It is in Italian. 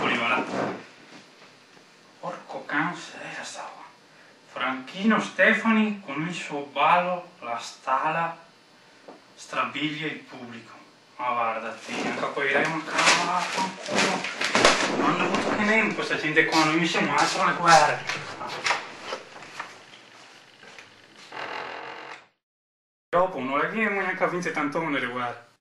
Napoli, guarda. Porco can sera stava. Franchino Stefani con il suo ballo, la stala, strabiglia il pubblico. Ma guardati, anche poi lei mancava ancora. Non hanno avuto che nemmeno questa gente qua, noi mi siamo alzati alle guerre. Dopo non è che neanche ha vinto tanto le guerre.